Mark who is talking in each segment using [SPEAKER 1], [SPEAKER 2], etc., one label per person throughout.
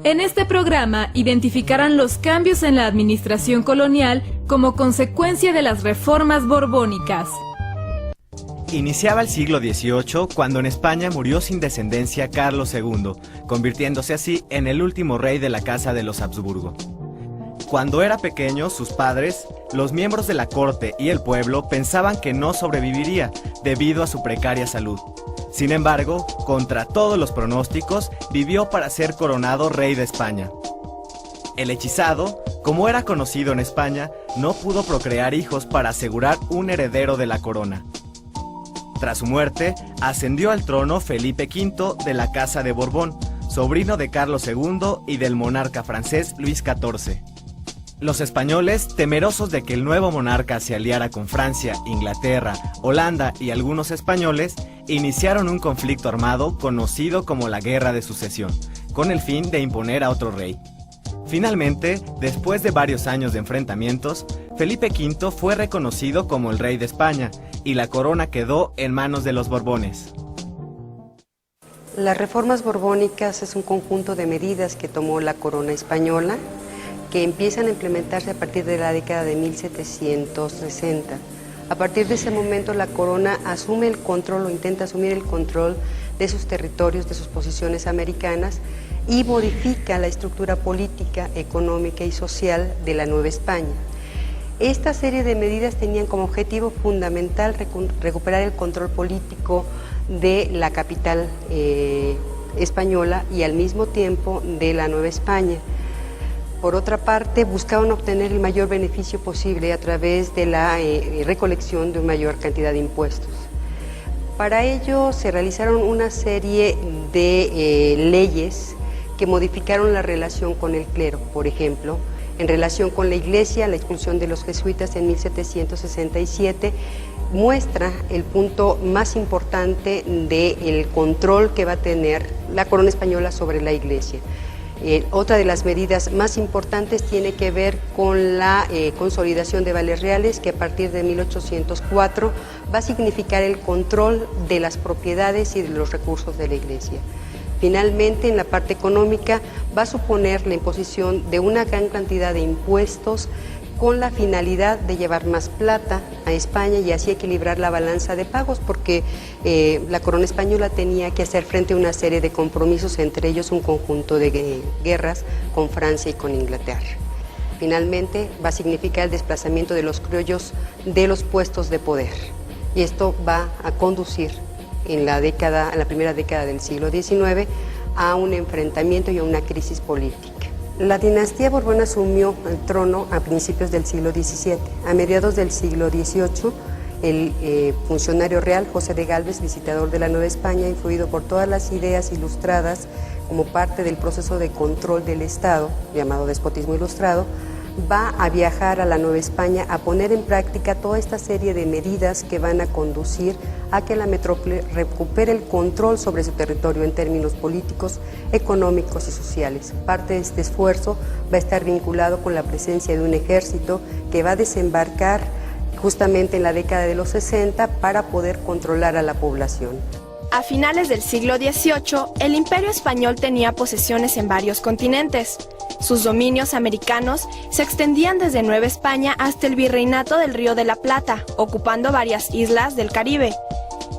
[SPEAKER 1] En este programa identificarán los cambios en la administración colonial como consecuencia de las reformas borbónicas.
[SPEAKER 2] Iniciaba el siglo XVIII cuando en España murió sin descendencia Carlos II, convirtiéndose así en el último rey de la Casa de los Habsburgo. Cuando era pequeño, sus padres, los miembros de la corte y el pueblo pensaban que no sobreviviría debido a su precaria salud. Sin embargo, contra todos los pronósticos, vivió para ser coronado rey de España. El hechizado, como era conocido en España, no pudo procrear hijos para asegurar un heredero de la corona. Tras su muerte, ascendió al trono Felipe V de la Casa de Borbón, sobrino de Carlos II y del monarca francés Luis XIV. Los españoles, temerosos de que el nuevo monarca se aliara con Francia, Inglaterra, Holanda y algunos españoles, iniciaron un conflicto armado conocido como la Guerra de Sucesión, con el fin de imponer a otro rey. Finalmente, después de varios años de enfrentamientos, Felipe V fue reconocido como el rey de España y la corona quedó en manos de los Borbones.
[SPEAKER 3] Las reformas borbónicas es un conjunto de medidas que tomó la corona española que empiezan a implementarse a partir de la década de 1760. A partir de ese momento la corona asume el control o intenta asumir el control de sus territorios, de sus posiciones americanas y modifica la estructura política, económica y social de la Nueva España. Esta serie de medidas tenían como objetivo fundamental recuperar el control político de la capital española y al mismo tiempo de la Nueva España. Por otra parte, buscaban obtener el mayor beneficio posible a través de la recolección de una mayor cantidad de impuestos. Para ello se realizaron una serie de leyes que modificaron la relación con el clero, por ejemplo, en relación con la Iglesia, la expulsión de los jesuitas en 1767 muestra el punto más importante del control que va a tener la corona española sobre la Iglesia. Otra de las medidas más importantes tiene que ver con la consolidación de vales reales, que a partir de 1804 va a significar el control de las propiedades y de los recursos de la Iglesia. Finalmente, en la parte económica, va a suponer la imposición de una gran cantidad de impuestos con la finalidad de llevar más plata a España y así equilibrar la balanza de pagos, porque la corona española tenía que hacer frente a una serie de compromisos, entre ellos un conjunto de guerras con Francia y con Inglaterra. Finalmente, va a significar el desplazamiento de los criollos de los puestos de poder, y esto va a conducir en la primera década del siglo XIX a un enfrentamiento y a una crisis política. La dinastía Borbón asumió el trono a principios del siglo XVII. A mediados del siglo XVIII, el funcionario real José de Gálvez, visitador de la Nueva España, influido por todas las ideas ilustradas como parte del proceso de control del Estado, llamado despotismo ilustrado, va a viajar a la Nueva España a poner en práctica toda esta serie de medidas que van a conducir a que la metrópoli recupere el control sobre su territorio en términos políticos, económicos y sociales. Parte de este esfuerzo va a estar vinculado con la presencia de un ejército que va a desembarcar justamente en la década de los 60 para poder controlar a la población.
[SPEAKER 4] A finales del siglo XVIII, el Imperio Español tenía posesiones en varios continentes. Sus dominios americanos se extendían desde Nueva España hasta el Virreinato del Río de la Plata, ocupando varias islas del Caribe.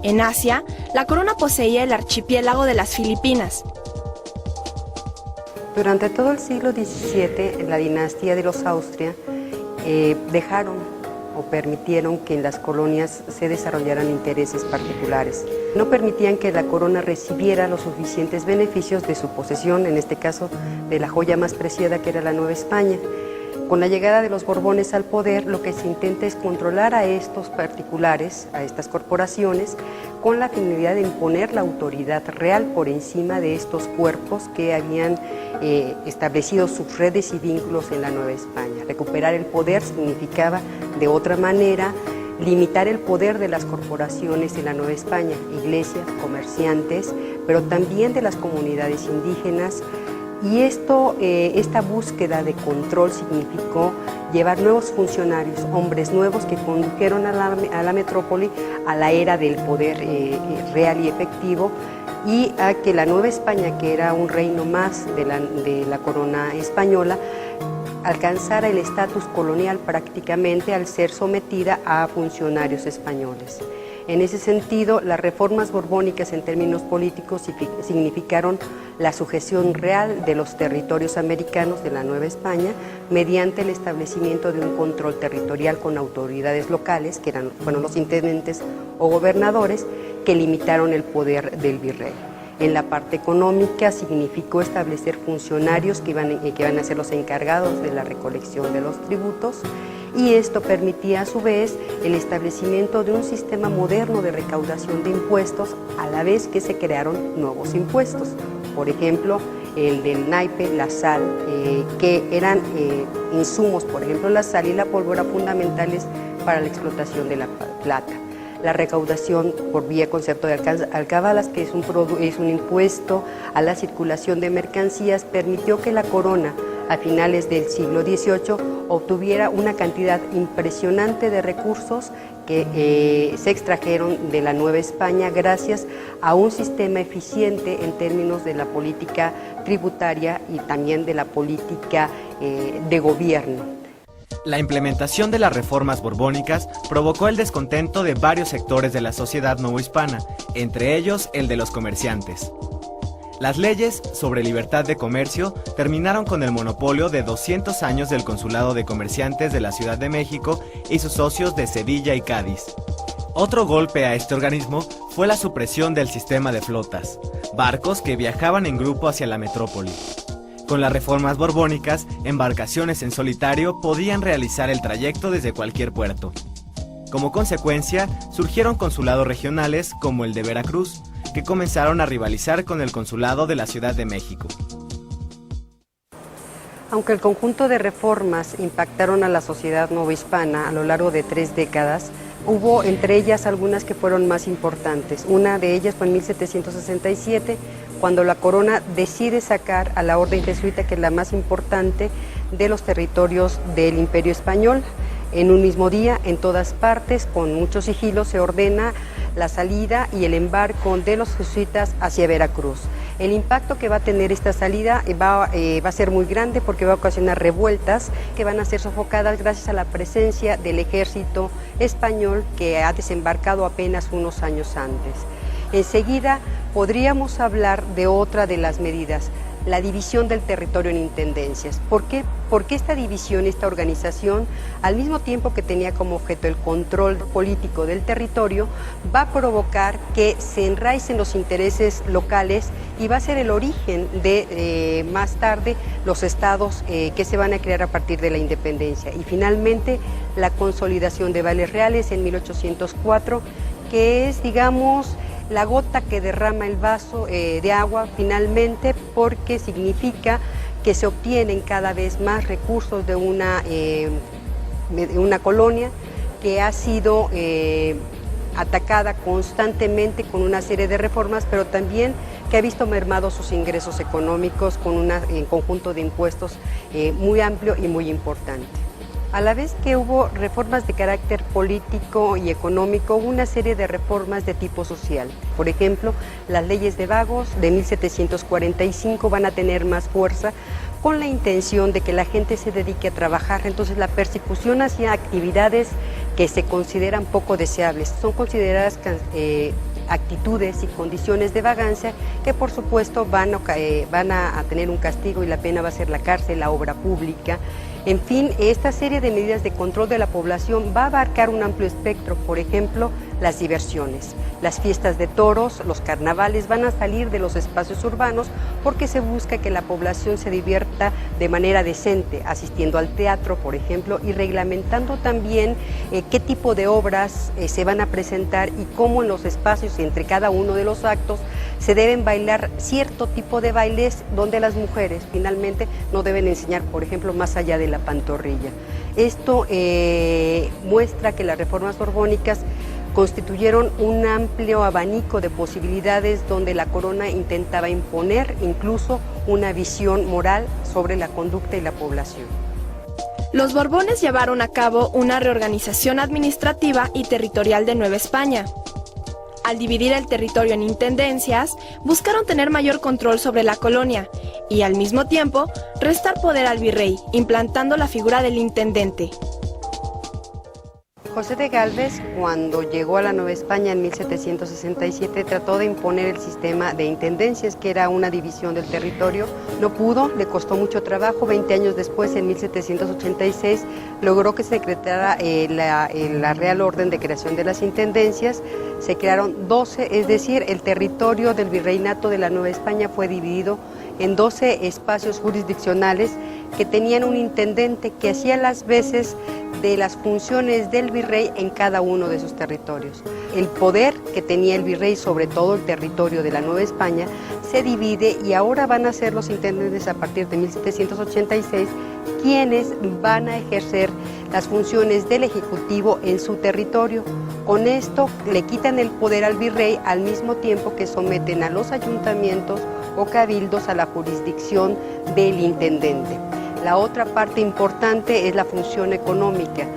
[SPEAKER 4] En Asia, la corona poseía el archipiélago de las Filipinas.
[SPEAKER 3] Durante todo el siglo XVII, la dinastía de los Austria dejaron o permitieron que en las colonias se desarrollaran intereses particulares. No permitían que la corona recibiera los suficientes beneficios de su posesión, en este caso de la joya más preciada que era la Nueva España. Con la llegada de los Borbones al poder, lo que se intenta es controlar a estos particulares, a estas corporaciones, con la finalidad de imponer la autoridad real por encima de estos cuerpos que habían establecido sus redes y vínculos en la Nueva España. Recuperar el poder significaba, de otra manera, limitar el poder de las corporaciones en la Nueva España, iglesias, comerciantes, pero también de las comunidades indígenas. Y esta búsqueda de control significó llevar nuevos funcionarios, hombres nuevos que condujeron a la metrópoli a la era del poder real y efectivo, y a que la Nueva España, que era un reino más de la corona española, alcanzara el estatus colonial prácticamente al ser sometida a funcionarios españoles. En ese sentido, las reformas borbónicas en términos políticos significaron la sujeción real de los territorios americanos de la Nueva España mediante el establecimiento de un control territorial con autoridades locales, que fueron los intendentes o gobernadores, que limitaron el poder del virrey. En la parte económica significó establecer funcionarios que iban a ser los encargados de la recolección de los tributos, y esto permitía a su vez el establecimiento de un sistema moderno de recaudación de impuestos, a la vez que se crearon nuevos impuestos. Por ejemplo, el del naipe, la sal, que eran insumos, por ejemplo la sal y la pólvora, fundamentales para la explotación de la plata. La recaudación por vía concepto de alcabalas, que es un impuesto a la circulación de mercancías, permitió que la corona a finales del siglo XVIII obtuviera una cantidad impresionante de recursos que se extrajeron de la Nueva España gracias a un sistema eficiente en términos de la política tributaria y también de la política de gobierno.
[SPEAKER 2] La implementación de las reformas borbónicas provocó el descontento de varios sectores de la sociedad novohispana, entre ellos el de los comerciantes. Las leyes sobre libertad de comercio terminaron con el monopolio de 200 años del Consulado de Comerciantes de la Ciudad de México y sus socios de Sevilla y Cádiz. Otro golpe a este organismo fue la supresión del sistema de flotas, barcos que viajaban en grupo hacia la metrópoli. Con las reformas borbónicas, embarcaciones en solitario podían realizar el trayecto desde cualquier puerto. Como consecuencia, surgieron consulados regionales como el de Veracruz, que comenzaron a rivalizar con el consulado de la Ciudad de México.
[SPEAKER 3] Aunque el conjunto de reformas impactaron a la sociedad novohispana a lo largo de 3 décadas, hubo entre ellas algunas que fueron más importantes. Una de ellas fue en 1767, cuando la corona decide sacar a la orden jesuita, que es la más importante de los territorios del Imperio Español. En un mismo día, en todas partes, con mucho sigilo, se ordena la salida y el embarco de los jesuitas hacia Veracruz. El impacto que va a tener esta salida va a ser muy grande, porque va a ocasionar revueltas que van a ser sofocadas gracias a la presencia del ejército español, que ha desembarcado apenas unos años antes. Enseguida podríamos hablar de otra de las medidas, la división del territorio en intendencias. ¿Por qué? Porque esta división, esta organización, al mismo tiempo que tenía como objeto el control político del territorio, va a provocar que se enraicen los intereses locales y va a ser el origen de, más tarde, los estados que se van a crear a partir de la independencia. Y finalmente, la consolidación de vales reales en 1804, que es, digamos, la gota que derrama el vaso de agua finalmente, porque significa que se obtienen cada vez más recursos de una colonia que ha sido atacada constantemente con una serie de reformas, pero también que ha visto mermados sus ingresos económicos con un conjunto de impuestos muy amplio y muy importante. A la vez que hubo reformas de carácter político y económico, hubo una serie de reformas de tipo social. Por ejemplo, las leyes de vagos de 1745 van a tener más fuerza, con la intención de que la gente se dedique a trabajar. Entonces, la persecución hacia actividades que se consideran poco deseables son consideradas actitudes y condiciones de vagancia que, por supuesto, van a tener un castigo, y la pena va a ser la cárcel, la obra pública. En fin, esta serie de medidas de control de la población va a abarcar un amplio espectro. Por ejemplo, las diversiones, las fiestas de toros, los carnavales van a salir de los espacios urbanos, porque se busca que la población se divierta de manera decente, asistiendo al teatro, por ejemplo, y reglamentando también qué tipo de obras se van a presentar y cómo en los espacios y entre cada uno de los actos se deben bailar cierto tipo de bailes, donde las mujeres finalmente no deben enseñar, por ejemplo, más allá de la pantorrilla. Esto muestra que las reformas borbónicas constituyeron un amplio abanico de posibilidades, donde la corona intentaba imponer incluso una visión moral sobre la conducta y la población.
[SPEAKER 4] Los Borbones llevaron a cabo una reorganización administrativa y territorial de Nueva España. Al dividir el territorio en intendencias, buscaron tener mayor control sobre la colonia y al mismo tiempo restar poder al virrey, implantando la figura del intendente.
[SPEAKER 3] José de Gálvez, cuando llegó a la Nueva España en 1767, trató de imponer el sistema de intendencias, que era una división del territorio. No pudo, le costó mucho trabajo. 20 años después, en 1786, logró que se decretara la Real Orden de Creación de las Intendencias. Se crearon 12, es decir, el territorio del virreinato de la Nueva España fue dividido en 12 espacios jurisdiccionales que tenían un intendente que hacía las veces de las funciones del virrey en cada uno de sus territorios. El poder que tenía el virrey sobre todo el territorio de la Nueva España se divide y ahora van a ser los intendentes a partir de 1786 quienes van a ejercer las funciones del Ejecutivo en su territorio. Con esto le quitan el poder al virrey al mismo tiempo que someten a los ayuntamientos o cabildos a la jurisdicción del intendente. La otra parte importante es la función económica.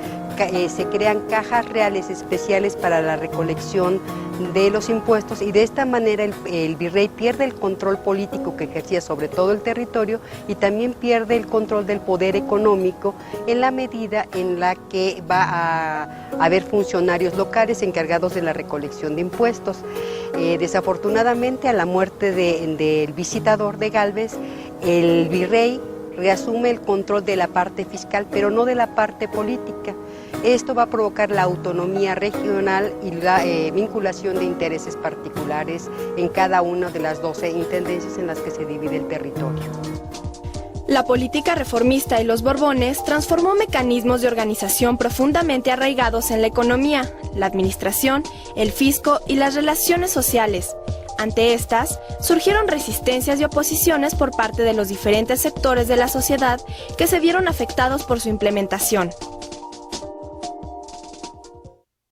[SPEAKER 3] Se crean cajas reales especiales para la recolección de los impuestos y de esta manera el virrey pierde el control político que ejercía sobre todo el territorio y también pierde el control del poder económico en la medida en la que va a haber funcionarios locales encargados de la recolección de impuestos. Desafortunadamente, a la muerte del visitador de Gálvez, el virrey reasume el control de la parte fiscal, pero no de la parte política. Esto va a provocar la autonomía regional y la vinculación de intereses particulares en cada una de las 12 intendencias en las que se divide el territorio.
[SPEAKER 4] La política reformista de los Borbones transformó mecanismos de organización profundamente arraigados en la economía, la administración, el fisco y las relaciones sociales. Ante estas, surgieron resistencias y oposiciones por parte de los diferentes sectores de la sociedad que se vieron afectados por su implementación.